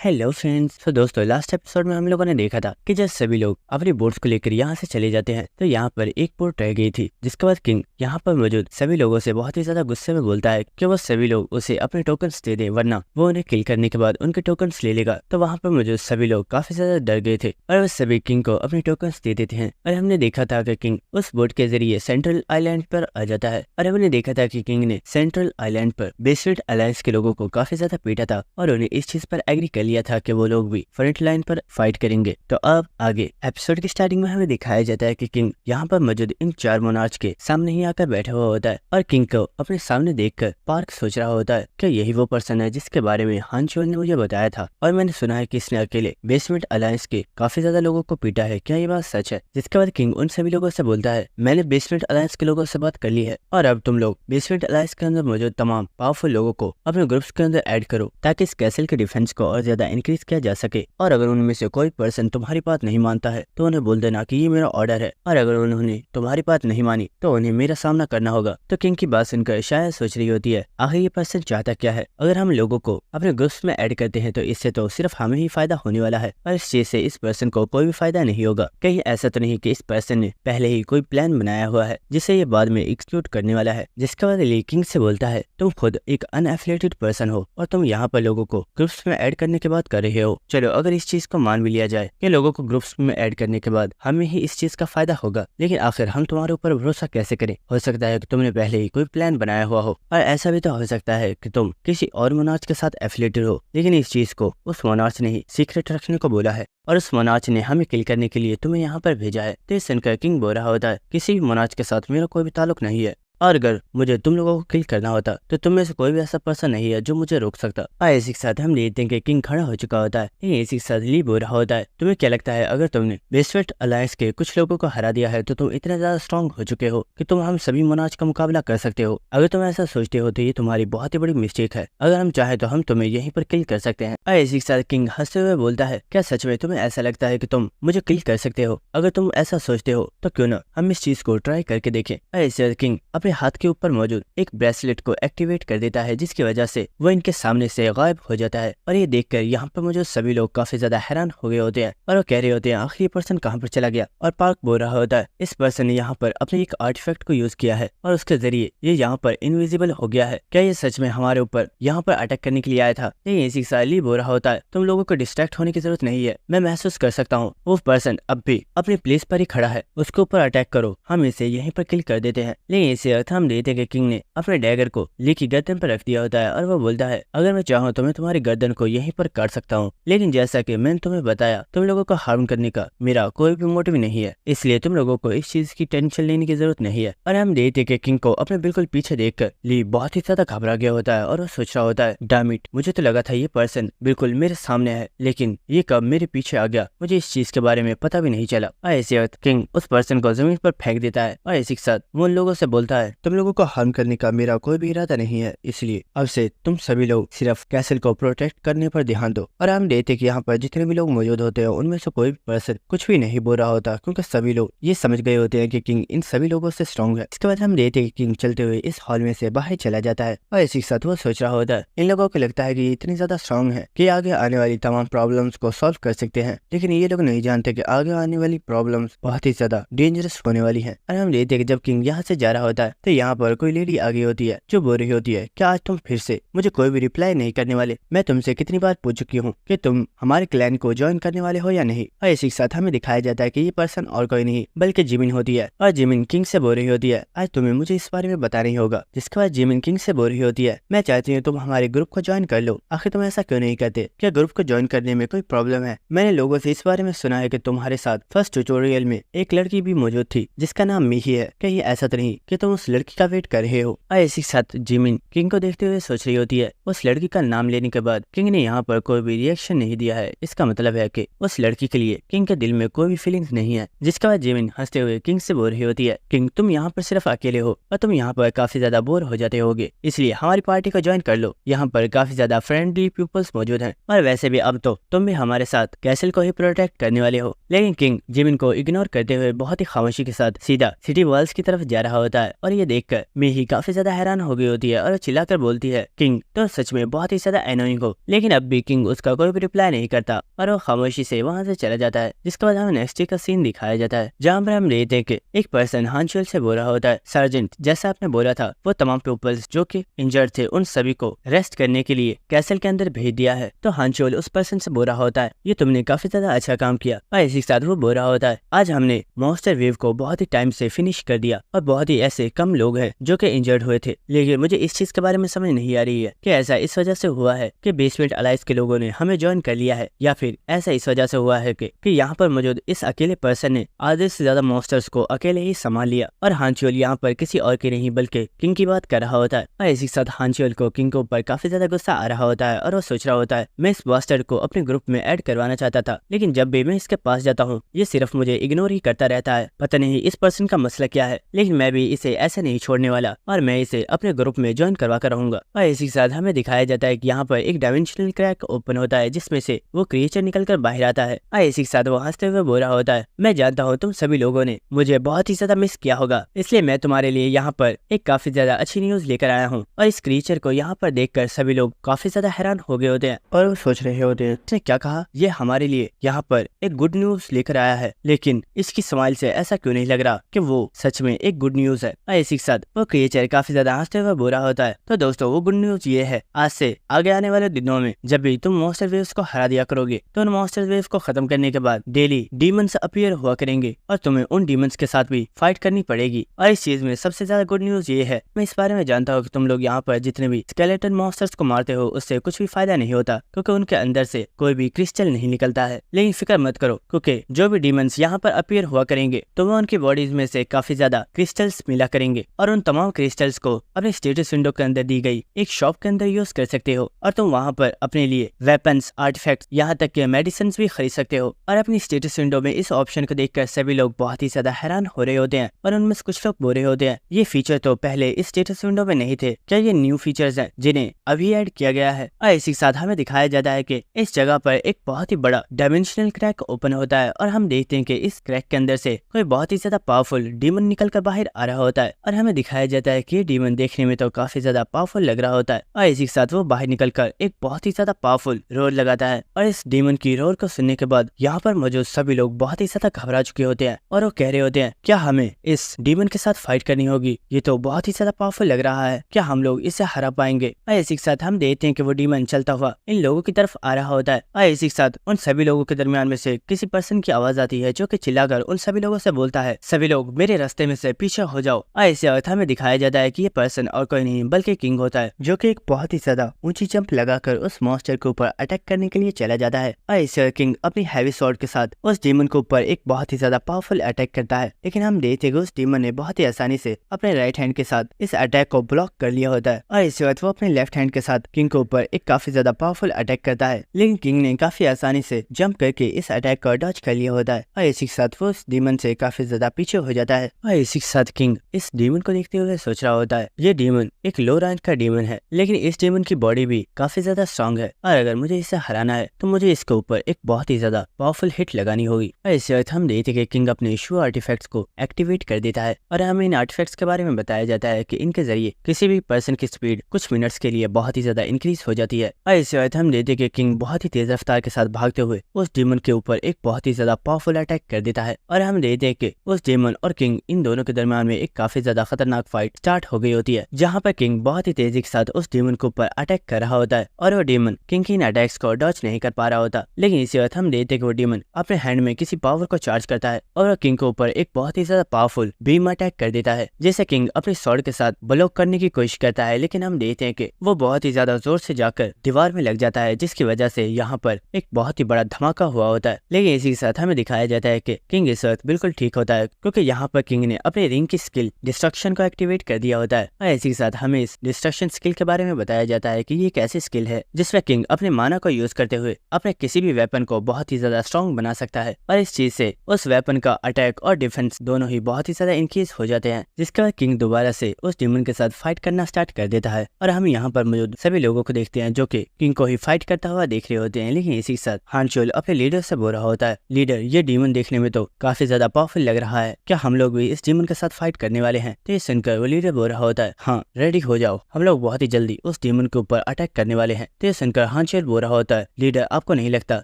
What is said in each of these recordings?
Hello friends. तो दोस्तों last episode में हम लोगों ने देखा था कि जब सभी लोग अपनी बोट्स को लेकर यहाँ से चले जाते हैं तो यहाँ पर एक बोट रह गई थी, जिसके बाद किंग यहाँ पर मौजूद सभी लोगों से बहुत ही ज्यादा गुस्से में बोलता है कि वो सभी लोग उसे अपने टोकन्स दे दें, वरना वो उन्हें किल करने के बाद उनके टोकन्स ले लेगा। तो वहाँ पर मौजूद सभी लोग काफी ज्यादा डर गए थे और वो सभी किंग को अपने टोकन्स दे देते हैं। और हमने देखा था कि किंग उस बोट के जरिए सेंट्रल आइलैंड पर आ जाता है और हमने देखा था कि किंग ने सेंट्रल आइलैंड पर बेसवेट अलायंस के लोगों को काफी ज्यादा पीटा था और उन्हें इस चीज पर एग्री कर लिया था कि वो लोग भी फ्रंट लाइन पर फाइट करेंगे। तो अब आगे एपिसोड की स्टार्टिंग में हमें दिखाया जाता है कि किंग यहाँ पर मौजूद इन 4 मोनार्च के सामने ही आकर बैठा हुआ होता है और किंग को अपने सामने देखकर पार्क सोच रहा होता है कि यही वो पर्सन है जिसके बारे में हान चोल ने मुझे बताया था और मैंने सुना है कि इसने अकेले बेसमेंट अलायंस के काफी ज्यादा लोगों को पीटा है। क्या ये बात सच है? जिसके बाद किंग उन सभी लोगों से बोलता है, मैंने बेसमेंट अलायंस के लोगों से बात कर ली है और अब तुम लोग बेसमेंट अलायंस के अंदर मौजूद तमाम पावरफुल लोगों को अपने ग्रुप्स के अंदर ऐड करो ताकि इस कैसल के डिफेंस को और ज्यादा इंक्रीज किया जा सके। और अगर उनमें से कोई पर्सन तुम्हारी बात नहीं मानता है तो उन्हें बोल देना कि ये मेरा ऑर्डर है, और अगर उन्होंने तुम्हारी बात नहीं मानी तो उन्हें मेरा सामना करना होगा। तो किंग की बात सुनकर शायद सोच रही होती है, आखिर ये पर्सन चाहता क्या है? अगर हम लोगों को अपने ग्रुप्स में ऐड करते हैं तो इससे तो सिर्फ हमें ही फायदा होने वाला है और इस चीज से इस पर्सन को कोई भी फायदा नहीं होगा। कहीं ऐसा तो नहीं कि इस पर्सन ने पहले ही कोई प्लान बनाया हुआ है जिसे ये बाद में एग्जीक्यूट करने वाला है? जिसके बाद ली किंग से बोलता है, तुम खुद एक अनएफिलिएटेड पर्सन हो और तुम यहाँ पर लोगों को ग्रुप्स में ऐड करने की बात कर रहे हो। चलो अगर इस चीज को मान भी लिया जाए कि लोगों को ग्रुप्स में ऐड करने के बाद हमें ही इस चीज का फायदा होगा, लेकिन आखिर हम तुम्हारे ऊपर भरोसा कैसे करें? हो सकता है कि तुमने पहले ही कोई प्लान बनाया हुआ हो और ऐसा भी तो हो सकता है कि तुम किसी और मोनार्च के साथ एफिलिएटेड हो, लेकिन इस चीज को उस मोनार्च ने ही सीक्रेट रखने को बोला है और उस मोनार्च ने हमें किल करने के लिए तुम्हें यहाँ पर भेजा है। तो सुनकर किंग बोल रहा होता है, किसी भी मोनार्च के साथ मेरा कोई भी ताल्लुक नहीं है और अगर मुझे तुम लोगों को किल करना होता तो तुम में से कोई भी ऐसा पर्सन नहीं है जो मुझे रोक सकता। और इसी के साथ हम देखते हैं कि किंग खड़ा हो चुका होता है, लेकिन इसी के साथ ली बोल रहा होता है, तुम्हें क्या लगता है अगर तुमने बेसवेट अलायंस के कुछ लोगों को हरा दिया है तो तुम इतने ज्यादा स्ट्रॉन्ग हो चुके हो कि तुम हम सभी मोनार्च का मुकाबला कर सकते हो? अगर तुम ऐसा सोचते हो तो ये तुम्हारी बहुत ही बड़ी मिस्टेक है। अगर हम चाहे तो हम तुम्हें यहीं पर किल कर सकते हैं। और इसी के साथ किंग हंसते हुए बोलता है, क्या सच में तुम्हें ऐसा लगता है कि तुम मुझे किल कर सकते हो? अगर तुम ऐसा सोचते हो तो क्यों ना हम इस चीज को ट्राई करके देखें। और इसी किंग अपने हाथ के ऊपर मौजूद एक ब्रेसलेट को एक्टिवेट कर देता है जिसकी वजह से वो इनके सामने से गायब हो जाता है। और ये देखकर यहाँ पर मौजूद सभी लोग काफी ज्यादा हैरान हो गए होते हैं और वो कह रहे होते हैं, आखिर ये पर्सन कहाँ पर चला गया? और पार्क बोल रहा होता है, इस पर्सन ने यहाँ पर अपने एक आर्टिफैक्ट को यूज किया है और उसके जरिए ये यहाँ पर इनविजिबल हो गया है। क्या ये सच में हमारे ऊपर यहाँ पर अटैक करने के लिए आया था? लेकिन इसी साल ली बोल रहा होता है, तुम लोगों को डिस्ट्रैक्ट होने की जरूरत नहीं है, मैं महसूस कर सकता हूँ वो पर्सन अब भी अपनी प्लेस पर ही खड़ा है, उसके ऊपर अटैक करो, हम इसे यहीं पर किल कर देते हैं। लेकिन इसी अर्थ हम देखते हैं कि किंग ने अपने डैगर को ली की गर्दन पर रख दिया होता है और वो बोलता है, अगर मैं चाहूँ तो मैं तुम्हारी गर्दन को यहीं पर काट सकता हूँ, लेकिन जैसा कि मैंने तुम्हें बताया तुम लोगों को हार्म करने का मेरा कोई भी मोटिव नहीं है, इसलिए तुम लोगों को इस चीज की टेंशन लेने की जरूरत नहीं है। और हम देखते कि किंग को अपने बिल्कुल पीछे देखकर ली बहुत ही ज्यादा घबरा गया होता है और वो सोच रहा होता है, डैम इट, मुझे तो लगा था ये पर्सन बिल्कुल मेरे सामने है, लेकिन ये कब मेरे पीछे आ गया, मुझे इस चीज के बारे में पता भी नहीं चला। और ऐसे वक्त किंग उस पर्सन को जमीन पर फेंक देता है और इसी के साथ वो उन लोगों से बोलता है, तुम लोगों को हार्म करने का मेरा कोई भी इरादा नहीं है, इसलिए अब से तुम सभी लोग सिर्फ कैसल को प्रोटेक्ट करने पर ध्यान दो। और हम देखते कि यहाँ पर जितने भी लोग मौजूद होते हैं उनमें से कोई भी पर्सन कुछ भी नहीं बोल रहा होता, क्योंकि सभी लोग ये समझ गए होते हैं कि किंग इन सभी लोगों से स्ट्रॉन्ग है। इसके बाद हम देखते कि किंग चलते हुए इस हॉल में से बाहर चला जाता है और इसी के साथ वो सोच रहा होता है, इन लोगों को लगता है कि ये इतनी ज्यादा स्ट्रॉन्ग है कि आगे आने वाली तमाम प्रॉब्लम्स को सॉल्व कर सकते हैं, लेकिन ये लोग नहीं जानते कि आगे आने वाली प्रॉब्लम्स बहुत ही ज्यादा डेंजरस होने वाली है। और हम देखते कि जब किंग यहाँ से जा रहा होता है तो यहाँ पर कोई लेडी आ गई होती है जो बोल रही होती है, क्या आज तुम फिर से मुझे कोई भी रिप्लाई नहीं करने वाले? मैं तुमसे कितनी बार पूछ चुकी हूँ कि तुम हमारे क्लैन को ज्वाइन करने वाले हो या नहीं? और इसी के साथ हमें दिखाया जाता है कि ये पर्सन और कोई नहीं बल्कि जिमिन होती है और जिमिन किंग से बोल रही होती है, आज तुम्हें मुझे इस बारे में बताना ही होगा। जिसके बाद जिमिन किंग से बोल रही होती है, मैं चाहती हूँ तुम हमारे ग्रुप को ज्वाइन कर लो, आखिर तुम ऐसा क्यों नहीं करते? क्या ग्रुप को ज्वाइन करने में कोई प्रॉब्लम है? मैंने लोगों से इस बारे में सुना है कि तुम्हारे साथ फर्स्ट ट्यूटोरियल में एक लड़की भी मौजूद थी जिसका नाम मीही है, क्या ये ऐसा तो नहीं कि तुम उस लड़की का वेट कर रहे हो? और इसी के साथ जिमिन किंग को देखते हुए सोच रही होती है, उस लड़की का नाम लेने के बाद किंग ने यहाँ पर कोई भी रिएक्शन नहीं दिया है, इसका मतलब है कि उस लड़की के लिए किंग के दिल में कोई भी फीलिंग्स नहीं है। जिसके बाद जिमिन हंसते हुए किंग से बोल रही होती है, किंग तुम यहाँ पर सिर्फ अकेले हो और तुम यहाँ पर काफी ज्यादा बोर हो जाते होगे, इसलिए हमारी पार्टी को ज्वाइन कर लो, यहाँ पर काफी ज्यादा फ्रेंडली पीपल्स मौजूद हैं और वैसे भी अब तो तुम भी हमारे साथ कैसल को ही प्रोटेक्ट करने वाले हो। लेकिन किंग जिमिन को इग्नोर करते हुए बहुत ही खामोशी के साथ सीधा सिटी वॉल्स की तरफ जा रहा होता है और और ये देखकर मेही काफी ज्यादा हैरान हो गई होती है और चिल्लाकर बोलती है, किंग तो सच में बहुत ही ज्यादा एनोइंग हो। लेकिन अब भी किंग उसका कोई भी रिप्लाई नहीं करता और वो खामोशी से वहाँ से चला जाता है। जिसके बाद हमें नेक्स्ट डे का सीन दिखाया जाता है, जहाँ पर हम देखते हैं कि एक पर्सन हानचोल से बोल रहा होता है, सर्जेंट जैसा आपने बोला था वो तमाम पीपल्स जो कि इंजर्ड थे उन सभी को रेस्ट करने के लिए कैसल के अंदर भेज दिया है। तो हानचोल उस पर्सन से बोल रहा होता है, ये तुमने काफी ज्यादा अच्छा काम किया। और इसी के साथ वो बोल रहा होता है, आज हमने मॉन्स्टर वेव को बहुत ही टाइम से फिनिश कर दिया और बहुत ही ऐसे कम लोग हैं जो कि इंजर्ड हुए थे। लेकिन मुझे इस चीज के बारे में समझ नहीं आ रही है कि ऐसा इस वजह से हुआ है कि बेसमेंट अलाइंस के लोगों ने हमें ज्वाइन कर लिया है, या फिर ऐसा इस वजह से हुआ है कि यहाँ पर मौजूद इस अकेले पर्सन ने आधे से ज्यादा मॉन्स्टर्स को अकेले ही संभाल लिया। और हानचोल यहाँ पर किसी और की नहीं बल्कि किंग की बात कर रहा होता है। और इसी के साथ हानचोल को किंग के ऊपर काफी ज्यादा गुस्सा आ रहा होता है और वो सोच रहा होता है, मैं इस बास्टर्ड को अपने ग्रुप में ऐड करवाना चाहता था, लेकिन जब भी मैं इसके पास जाता हूँ ये सिर्फ मुझे इग्नोर ही करता रहता है। पता नहीं इस पर्सन का मसला क्या है, लेकिन मैं भी इसे ऐसे नहीं छोड़ने वाला और मैं इसे अपने ग्रुप में ज्वाइन करवा कर रहूंगा। और इसी के साथ हमें दिखाया जाता है कि यहाँ पर एक डायमेंशनल क्रैक ओपन होता है जिसमें से वो क्रिएचर निकल कर बाहर आता है। और इसी के साथ वो हंसते हुए बोल रहा होता है, मैं जानता हूँ तुम सभी लोगों ने मुझे बहुत ही ज्यादा मिस किया होगा, इसलिए मैं तुम्हारे लिए यहाँ पर एक काफी ज्यादा अच्छी न्यूज लेकर आया हूँ। और इस क्रिएचर को यहाँ पर देखकर सभी लोग काफी ज्यादा हैरान हो गए होते हैं और वो सोच रहे होते हैं, इसने क्या कहा, ये हमारे लिए यहाँ पर एक गुड न्यूज लेकर आया है, लेकिन इसकी स्माइल से ऐसा क्यों नहीं लग रहा कि वो सच में एक गुड न्यूज है। और इसी के साथ वो क्रिएचर काफी ज्यादा हंसते हुए बोल रहा होता है, तो दोस्तों वो गुड न्यूज ये है, आज से आगे आने वाले दिनों में जब भी तुम मॉन्स्टर वेव्स को हरा दिया करोगे तो उन मॉन्स्टर वेव्स को खत्म करने के बाद डेली डीमंस अपीयर हुआ करेंगे और तुम्हें उन डीमंस के साथ भी फाइट करनी पड़ेगी। और इस चीज में सबसे ज्यादा गुड न्यूज ये है, मैं इस बारे में जानता हूँ कि तुम लोग यहाँ पर जितने भी स्केलेटन मॉन्स्टर्स को मारते हो उससे कुछ भी फायदा नहीं होता क्योंकि उनके अंदर से कोई भी क्रिस्टल नहीं निकलता है। लेकिन फिक्र मत करो क्योंकि जो भी डीमंस यहाँ पर अपीयर हुआ करेंगे तो वो उनकी बॉडीज में से काफी ज्यादा क्रिस्टल्स मिला करेंगे और उन तमाम क्रिस्टल्स को अपने स्टेटस विंडो के अंदर दी गई एक शॉप के अंदर यूज कर सकते हो और तुम वहाँ पर अपने लिए वेपन्स, आर्टिफैक्ट्स, यहाँ तक कि मेडिसिन भी खरीद सकते हो। और अपनी स्टेटस विंडो में इस ऑप्शन को देखकर सभी लोग बहुत ही ज्यादा हैरान हो रहे होते हैं और उनमें से कुछ लोग बोल रहे होते हैं, ये फीचर तो पहले इस स्टेटस विंडो में नहीं थे, क्या ये न्यू फीचर्स हैं जिन्हें अभी ऐड किया गया है। और इसी के साथ हमें दिखाया जाता है कि इस जगह पर एक बहुत ही बड़ा डायमेंशनल क्रैक ओपन होता है और हम देखते हैं कि इस क्रैक के अंदर से कोई बहुत ही ज्यादा पावरफुल डीमन निकल कर बाहर आ रहा होता है और हमें दिखाया जाता है कि ये डीमन देखने में तो काफी ज्यादा पावरफुल लग रहा होता है। और इसी के साथ वो बाहर निकलकर एक बहुत ही ज्यादा पावरफुल रोर लगाता है और इस डीमन की रोर को सुनने के बाद यहाँ पर मौजूद सभी लोग बहुत ही ज्यादा घबरा चुके होते हैं और वो कह रहे होते हैं, क्या हमें इस डीमन के साथ फाइट करनी होगी, ये तो बहुत ही ज्यादा पावरफुल लग रहा है, क्या हम लोग इसे हरा पाएंगे। और इसी के साथ हम देखते हैं कि वो डीमन चलता हुआ इन लोगों की तरफ आ रहा होता है और इसी के साथ उन सभी लोगों के दरमियान में से किसी पर्सन की आवाज आती है जो कि चिल्लाकर उन सभी लोगों से बोलता है, सभी लोग मेरे रास्ते में से पीछे हो जाओ। और इसी वक्त हमें दिखाया जाता है कि ये पर्सन और कोई नहीं बल्कि किंग होता है जो कि एक बहुत ही ज्यादा ऊंची जंप लगाकर उस मॉन्स्टर के ऊपर अटैक करने के लिए चला जाता है। और इसी किंग अपनी हैवी स्वॉर्ड के साथ उस डीमन के ऊपर एक बहुत ही ज्यादा पावरफुल अटैक करता है, लेकिन हम देखते हैं कि उस डीमन ने बहुत ही आसानी से अपने राइट हैंड के साथ इस अटैक को ब्लॉक कर लिया होता है। और इसी वक्त वो अपने लेफ्ट हैंड के साथ किंग के ऊपर एक काफी ज्यादा पावरफुल अटैक करता है, लेकिन किंग ने काफी आसानी से जंप करके इस अटैक को डॉज कर लिया होता है। और इसी के साथ वो उस डीमन से काफी ज्यादा पीछे हो जाता है। और इसी के साथ किंग इस डीमन को देखते हुए सोच रहा होता है, ये डीमन एक लो रैंक का डीमन है, लेकिन इस डीमन की बॉडी भी काफी ज्यादा स्ट्रॉन्ग है और अगर मुझे इसे हराना है तो मुझे इसके ऊपर एक बहुत ही ज्यादा पावरफुल हिट लगानी होगी। और इसी वक्त हम देखते कि किंग अपने शू आर्टिफैक्ट्स को एक्टिवेट कर देता है और हमें इन आर्टिफैक्ट्स के बारे में बताया जाता है कि इनके जरिए किसी भी पर्सन की स्पीड कुछ मिनट्स के लिए बहुत ही ज्यादा इंक्रीज हो जाती है। और इसी वक्त हम देखते कि किंग बहुत ही तेज रफ्तार के साथ भागते हुए उस डीमन के ऊपर एक बहुत ही ज्यादा पावरफुल अटैक कर देता है और हम देखते हैं कि उस डीमन और किंग इन दोनों के दरमियान में एक काफी ज्यादा खतरनाक फाइट स्टार्ट हो गई होती है, जहाँ पर किंग बहुत ही तेजी के साथ उस डीमन के ऊपर अटैक कर रहा होता है और वो डीमन किंग की इन अटैक्स को डॉज नहीं कर पा रहा होता। लेकिन इसी वक्त हम देखते हैं कि वो डीमन अपने हैंड में किसी पावर को चार्ज करता है और वो किंग के ऊपर एक बहुत ही ज्यादा पावरफुल बीम अटैक कर देता है, जिसे किंग अपने स्वॉर्ड के साथ ब्लॉक करने की कोशिश करता है, लेकिन हम देखते हैं कि वो बहुत ही ज्यादा जोर से जाकर दीवार में लग जाता है, जिसकी वजह से यहाँ पर एक बहुत ही बड़ा धमाका हुआ होता है। लेकिन इसी के साथ हमें दिखाया जाता है कि किंग इस वक्त बिल्कुल ठीक होता है क्योंकि यहाँ पर किंग ने अपने रिंग की स्किल डिस्ट्रक्शन को एक्टिवेट कर दिया होता है। और इसी के साथ हमें इस डिस्ट्रक्शन स्किल के बारे में बताया जाता है कि ये एक ऐसी स्किल है जिसमें किंग अपने माना को यूज करते हुए अपने किसी भी वेपन को बहुत ही ज्यादा स्ट्रॉन्ग बना सकता है और इस चीज से उस वेपन का अटैक और डिफेंस दोनों ही बहुत ही ज्यादा इंक्रीज हो जाते हैं, जिसके बाद किंग दोबारा से उस डीमन के साथ फाइट करना स्टार्ट कर देता है। और हम यहाँ पर मौजूद सभी लोगों को देखते हैं जो कि किंग को ही फाइट करता हुआ देख रहे होते हैं। लेकिन इसी के साथ हानचोल अपने लीडर से बोल रहा होता है, लीडर ये डीमन देखने में तो काफी ज्यादा पावरफुल लग रहा है, क्या हम लोग भी इस डीमन के साथ फाइट करने वाले हैं। हैं। तो ये सुनकर वो लीडर बोल रहा होता है, हाँ रेडी हो जाओ, हम लोग बहुत ही जल्दी उस डीमन के ऊपर अटैक करने वाले हैं। तो ये सुनकर हानचोल बोल रहा होता है, लीडर आपको नहीं लगता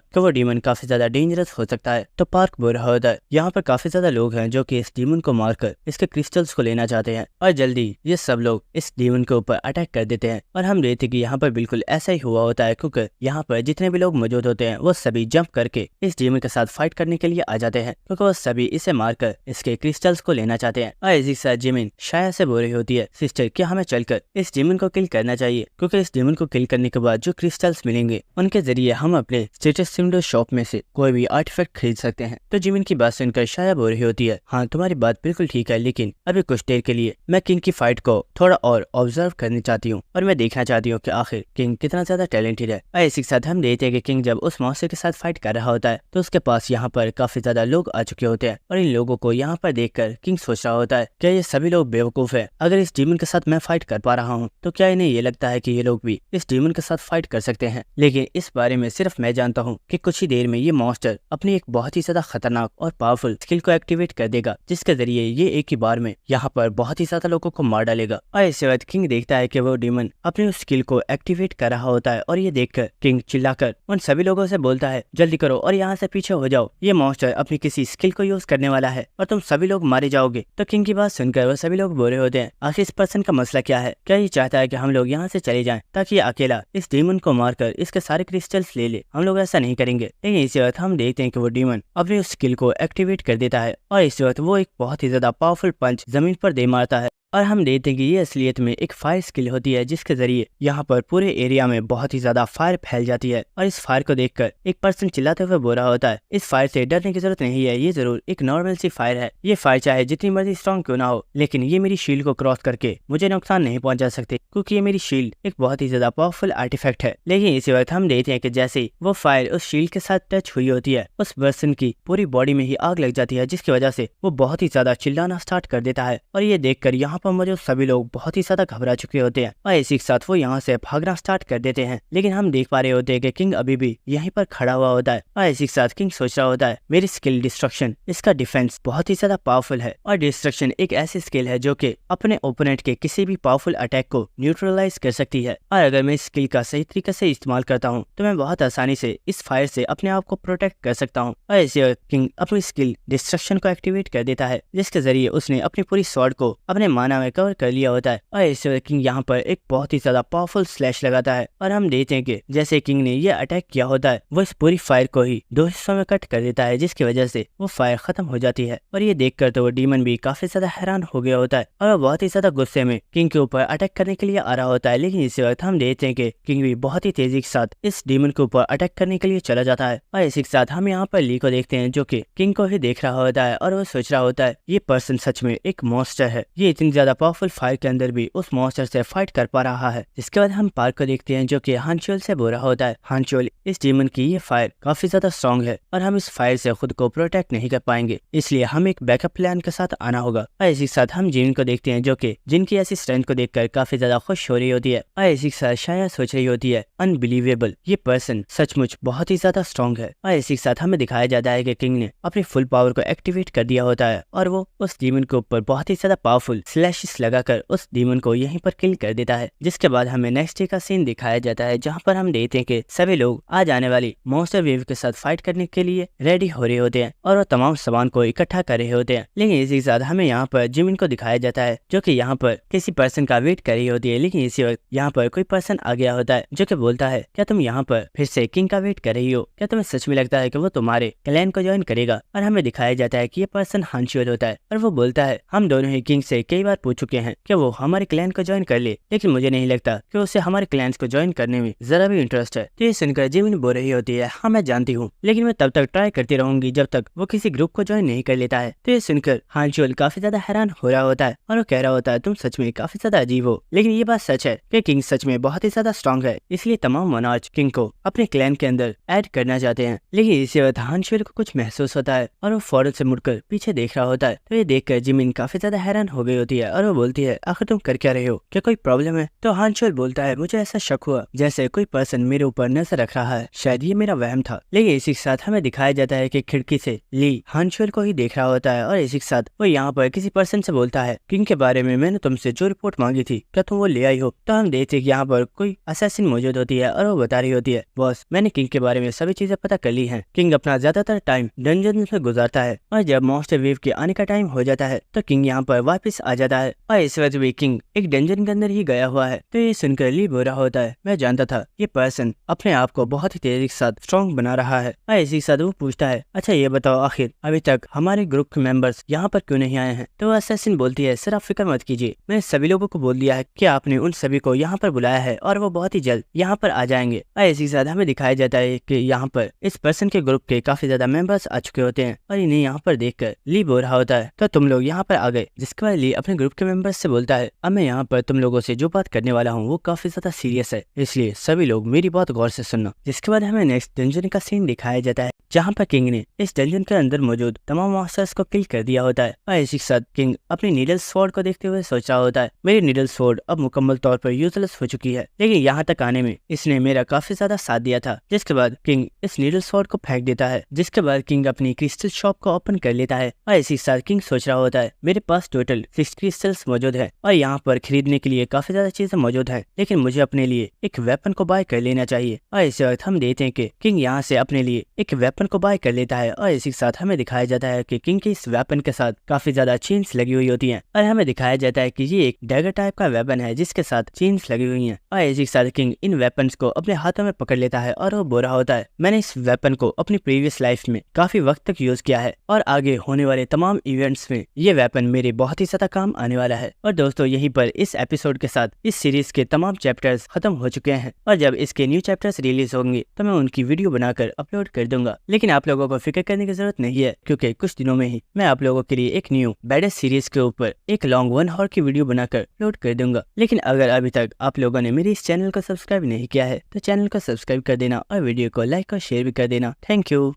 कि वो डीमन काफी ज्यादा डेंजरस हो सकता है? तो पार्क बोल रहा होता है, यहाँ पर काफी ज्यादा लोग हैं जो कि इस डीमन को मारकर इसके क्रिस्टल्स को लेना चाहते हैं और जल्दी ये सब लोग इस डीमन के ऊपर अटैक कर देते हैं। और हम देखते कि यहाँ पर बिल्कुल ऐसा ही हुआ होता है, क्योंकि यहाँ पर जितने भी लोग मौजूद होते हैं वो सभी जंप करके इस डीमन के साथ फाइट करने के लिए आ जाते हैं, क्योंकि वो सभी इसे मारकर इसके क्रिस्टल्स को लेना चाहते हैं। और इसी के साथ जिमिन शाया से बोल रही होती है, सिस्टर क्या हमें चलकर इस डीमन को किल करना चाहिए, क्योंकि इस डीमन को किल करने के बाद जो क्रिस्टल्स मिलेंगे उनके जरिए हम अपने स्टेटस सिंबल शॉप में से कोई भी आर्टिफैक्ट खरीद सकते हैं। तो जिमिन की बात सुनकर शाया बोल रही होती है, हाँ तुम्हारी बात बिल्कुल ठीक है, लेकिन अभी कुछ देर के लिए मैं किंग की फाइट को थोड़ा और ऑब्जर्व करनी चाहती हूँ और मैं देखना चाहती हूँ कि आखिर किंग कितना ज्यादा टैलेंटेड है। और इसी के साथ हम देखते हैं कि किंग जब उस मॉन्स्टर के साथ फाइट कर रहा होता है तो उसके पास यहाँ पर काफी ज्यादा लोग आ चुके होते हैं और इन लोगों को यहाँ पर देखकर किंग सोच रहा होता है, क्या ये सभी लोग बेवकूफ है? अगर इस डीमन के साथ मैं फाइट कर पा रहा हूँ तो क्या इन्हें ये लगता है कि ये लोग भी इस डीमन के साथ फाइट कर सकते हैं? लेकिन इस बारे में सिर्फ मैं जानता हूँ कि कुछ ही देर में ये मॉन्स्टर अपनी एक बहुत ही ज्यादा खतरनाक और पावरफुल स्किल को एक्टिवेट कर देगा, जिसके जरिए ये एक ही बार में यहाँ पर बहुत ही ज्यादा लोगों को मार डालेगा। और इसी वक्त किंग देखता है कि वो डीमन अपनी उस स्किल को एक्टिवेट कर रहा होता है और ये देखकर किंग चिल्लाकर उन सभी लोगों से बोलता है, जल्दी करो और यहाँ से पीछे हो जाओ, ये मॉन्स्टर अपनी किसी स्किल को यूज करने वाला है और तुम सभी लोग मारे जाओगे। तो किंग की बात सुनकर वो सभी लोग बोल रहे होते हैं, आखिर इस पर्सन का मसला क्या है? क्या ये चाहता है कि हम लोग यहाँ से चले जाएं ताकि ये अकेला इस डीमन को मारकर इसके सारे क्रिस्टल्स ले ले? हम लोग ऐसा नहीं करेंगे। लेकिन इसी वक्त हम देखते हैं कि वो डीमन अपनी उस स्किल को एक्टिवेट कर देता है और इस वक्त वो एक बहुत ही ज्यादा पावरफुल पंच जमीन पर दे मारता है। और हम देखते हैं कि ये असलियत में एक फायर स्किल होती है, जिसके जरिए यहाँ पर पूरे एरिया में बहुत ही ज्यादा फायर फैल जाती है। और इस फायर को देखकर एक पर्सन चिल्लाते हुए बोल रहा होता है, इस फायर से डरने की जरूरत नहीं है, ये जरूर एक नॉर्मल सी फायर है। ये फायर चाहे जितनी मर्जी स्ट्रॉन्ग क्यों ना हो, लेकिन ये मेरी शील्ड को क्रॉस करके मुझे नुकसान नहीं पहुंचा सकते, क्योंकि ये मेरी शील्ड एक बहुत ही ज्यादा पावरफुल आर्टिफैक्ट है। लेकिन इसी वक्त हम देखते हैं कि जैसे ही वो फायर उस शील्ड के साथ टच हुई होती है, उस पर्सन की पूरी बॉडी में ही आग लग जाती है, जिसकी वजह से वो बहुत ही ज्यादा चिल्लाना स्टार्ट कर देता है। और ये देखकर यहाँ पर मौजूद सभी लोग बहुत ही ज्यादा घबरा चुके होते हैं और इसी के साथ वो यहाँ से भागना स्टार्ट कर देते हैं। लेकिन हम देख पा रहे होते हैं कि किंग अभी भी यहीं पर खड़ा हुआ होता है और इसी के साथ किंग सोच रहा होता है, मेरी स्किल डिस्ट्रक्शन, इसका डिफेंस बहुत ही ज्यादा पावरफुल है और डिस्ट्रक्शन एक ऐसी स्किल है जो कि अपने ओपोनेंट के किसी भी पावरफुल अटैक को न्यूट्रलाइज कर सकती है। और अगर मैं इस स्किल का सही तरीके से इस्तेमाल करता हूँ तो मैं बहुत आसानी से इस फायर से अपने आप को प्रोटेक्ट कर सकता हूँ। और इसे किंग अपनी स्किल डिस्ट्रक्शन को एक्टिवेट कर देता है, जिसके जरिए उसने अपनी पूरी स्वॉर्ड को अपने माना में कवर कर लिया होता है। और इससे किंग यहाँ पर एक बहुत ही ज्यादा पावरफुल स्लैश लगाता है और हम देखते हैं कि जैसे किंग ने ये अटैक किया होता है वो इस पूरी फायर को ही दो हिस्सों में कट कर देता है, जिसकी वजह से वो फायर खत्म हो जाती है। और ये देखकर तो वो डीमन भी काफी ज्यादा हैरान हो गया होता है और वो बहुत ही ज्यादा गुस्से में किंग के ऊपर अटैक करने के लिए आ रहा होता है। लेकिन इसी वक्त हम देखते हैं कि किंग भी बहुत ही तेजी के साथ इस डीमन के ऊपर अटैक करने के लिए चला जाता है। और इसी के साथ हम यहाँ पर ली को देखते हैं जो कि किंग को ही देख रहा होता है और वो सोच रहा होता है, ये पर्सन सच में एक मॉन्स्टर है, ये इतनी ज्यादा पावरफुल फायर के अंदर भी उस मॉन्स्टर से फाइट कर पा रहा है। इसके बाद हम पार्क को देखते हैं जो कि हानचोल से बोल रहा होता है, हानचोल इस डीमन की ये फायर काफी ज्यादा स्ट्रॉन्ग है और हम इस फायर से खुद को प्रोटेक्ट नहीं कर पाएंगे, इसलिए हम एक बैकअप प्लान के साथ आना होगा। और इसी के साथ हम जिन को देखते हैं जो कि जिनकी ऐसी स्ट्रेंथ को देखकर काफी ज्यादा खुश हो रही होती है। और इसी के साथ शायद सोच रही होती है, अनबिलीवेबल, ये पर्सन सचमुच बहुत ही ज्यादा स्ट्रॉन्ग है। और इसी के साथ हमें दिखाया जाता है कि किंग ने अपनी फुल पावर को एक्टिवेट कर दिया होता है और वो उस डीमन के ऊपर बहुत ही ज्यादा पावरफुल स्लैशेस लगाकर उस डीमन को यहीं पर किल कर देता है। जिसके बाद हमें नेक्स्ट डे का सीन दिखाया जाता है जहाँ पर हम देखते हैं कि सभी लोग आ जाने वाली मॉन्स्टर वेव के साथ फाइट करने के लिए रेडी हो रहे होते हैं और वो तमाम सामान को इकट्ठा कर रहे होते हैं। लेकिन इसी के साथ हमें यहाँ पर जिमिन को दिखाया जाता है जो कि यहाँ पर किसी पर्सन का वेट कर रही होती है। लेकिन इसी वक्त यहाँ पर कोई पर्सन आ गया होता है जो कि बोलता है, क्या तुम यहाँ पर फिर से किंग का वेट कर रही हो? क्या तुम्हें सच में लगता है कि वो तुम्हारे क्लैन को ज्वाइन करेगा? और हमें दिखाया जाता है कि ये पर्सन हानचोल होता है और वो बोलता है, हम दोनों ही किंग से कई बार पूछ चुके हैं कि वो हमारे क्लैन को ज्वाइन कर ले, लेकिन मुझे नहीं लगता कि उसे हमारे क्लैंस को ज्वाइन करने में जरा भी इंटरेस्ट है। तो ये सुनकर जिमिन बोल रही होती है, हाँ मैं जानती हूँ, लेकिन मैं तब तक ट्राई करती रहूंगी जब तक वो किसी ग्रुप को ज्वाइन नहीं कर लेता है। तो ये सुनकर हानचोल काफी ज्यादा हैरान हो रहा होता है और वो कह रहा होता है, तुम सच में काफी ज्यादा अजीब हो, लेकिन ये बात सच है कि किंग सच में बहुत ही ज्यादा स्ट्रॉन्ग है, इसलिए तमाम मोनार्च किंग को अपने क्लैन के अंदर ऐड करना चाहते हैं। लेकिन इसी वक्त हानचोल को कुछ महसूस होता है और वो फौरन से मुड़कर पीछे देख रहा होता है। तो ये देखकर जिमिन काफी ज्यादा हैरान हो गई होती है है और वो बोलती है आखिर तुम कर क्या रहे हो, क्या कोई प्रॉब्लम है? तो हानचोल बोलता है मुझे ऐसा शक हुआ जैसे कोई पर्सन मेरे ऊपर नजर रख रहा है, शायद ये मेरा वहम था। लेकिन इसी के साथ हमें दिखाया जाता है कि खिड़की से ली हानचोल को ही देख रहा होता है और इसी के साथ वो यहाँ पर किसी पर्सन से बोलता है किंग के बारे में मैंने तुमसे जो रिपोर्ट मांगी थी क्या तुम वो ले आई हो? तो हम देखते कि यहाँ पर कोई असैसिन मौजूद होती है और वो बता रही होती है बॉस मैंने किंग के बारे में सभी चीजें पता कर ली हैं। किंग अपना ज्यादातर टाइम डंजन में गुजारता है और जब मॉन्स्टर वेव के आने का टाइम हो जाता है तो किंग यहाँ पर वापस आ जाता है और इस वक्त भी किंग एक डंजन के अंदर ही गया हुआ है। तो ये सुनकर ली बुरा होता है, मैं जानता था ये पर्सन अपने आप को बहुत ही तेजी के साथ स्ट्रॉन्ग बना रहा है। और इसी के साथ वो पूछता है अच्छा ये बताओ आखिर अभी तक हमारे ग्रुप के मेंबर्स यहाँ पर क्यों नहीं आए हैं? तो असैसिन बोलती है सर आप फिक्र मत कीजिए, मैंने सभी लोगों को बोल दिया है कि आपने उन सभी को यहाँ पर बुलाया है और वो बहुत ही जल्द यहाँ पर आ जाएंगे। और इसी के साथ हमें दिखाया जाता है कि यहाँ पर इस पर्सन के ग्रुप के काफी ज्यादा मेंबर्स आ चुके होते हैं और इन्हें यहाँ पर देखकर ली बोल रहा होता है तो तुम लोग यहाँ पर आ गए। जिसके बाद ली अपने ग्रुप के मेंबर्स से बोलता है अब मैं यहाँ पर तुम लोगों से जो बात करने वाला हूँ वो काफी ज्यादा सीरियस है, इसलिए सभी लोग मेरी बात गौर से सुनना। जिसके बाद हमें नेक्स्ट डंजन का सीन दिखाया जाता है जहाँ पर किंग ने इस डंजन के अंदर मौजूद तमाम मॉन्स्टर्स को किल कर दिया होता है। और इसी के साथ किंग अपनी नीडल स्वॉर्ड को देखते हुए सोच रहा होता है मेरी नीडल स्वॉर्ड अब मुकम्मल तौर पर यूजलेस हो चुकी है, लेकिन यहाँ तक आने में इसने मेरा काफी ज्यादा साथ दिया था। जिसके बाद किंग इस नीडल स्वॉर्ड को फेंक देता है। जिसके बाद किंग अपनी क्रिस्टल शॉप को ओपन कर लेता है और इसी के साथ किंग सोच रहा होता है मेरे पास टोटल 6 क्रिस्टल्स मौजूद है और यहाँ पर खरीदने के लिए काफी ज्यादा चीजें मौजूद है, लेकिन मुझे अपने लिए एक वेपन को बाय कर लेना चाहिए। और इस वक्त हम देखते हैं कि किंग यहाँ से अपने लिए एक वेपन को बाय कर लेता है और इसी के साथ हमें दिखाया जाता है कि किंग के इस वेपन के साथ काफी ज्यादा चेन्स लगी हुई होती हैं और हमें दिखाया जाता है कि ये एक डैगर टाइप का वेपन है जिसके साथ चेन्स लगी हुई हैं। और इसी के साथ किंग इन वेपन्स को अपने हाथों में पकड़ लेता है और वो बोल रहा होता है मैंने इस वेपन को अपनी प्रीवियस लाइफ में काफी वक्त तक यूज किया है और आगे होने वाले तमाम इवेंट्स में ये वेपन मेरे बहुत ही ज्यादा काम आने वाला है। और दोस्तों यहीं पर इस एपिसोड के साथ इस सीरीज के तमाम चैप्टर्स खत्म हो चुके हैं और जब इसके न्यू चैप्टर्स रिलीज होंगे तो मैं उनकी वीडियो बनाकर अपलोड कर दूंगा। लेकिन आप लोगों को फिक्र करने की जरूरत नहीं है क्योंकि कुछ दिनों में ही मैं आप लोगों के लिए एक न्यू बैडेस सीरीज के ऊपर एक लॉन्ग 1 आवर की वीडियो बनाकर अपलोड कर दूंगा। लेकिन अगर अभी तक आप लोगों ने मेरे इस चैनल को सब्सक्राइब नहीं किया है तो चैनल को सब्सक्राइब कर देना और वीडियो को लाइक और शेयर भी कर देना। Thank you.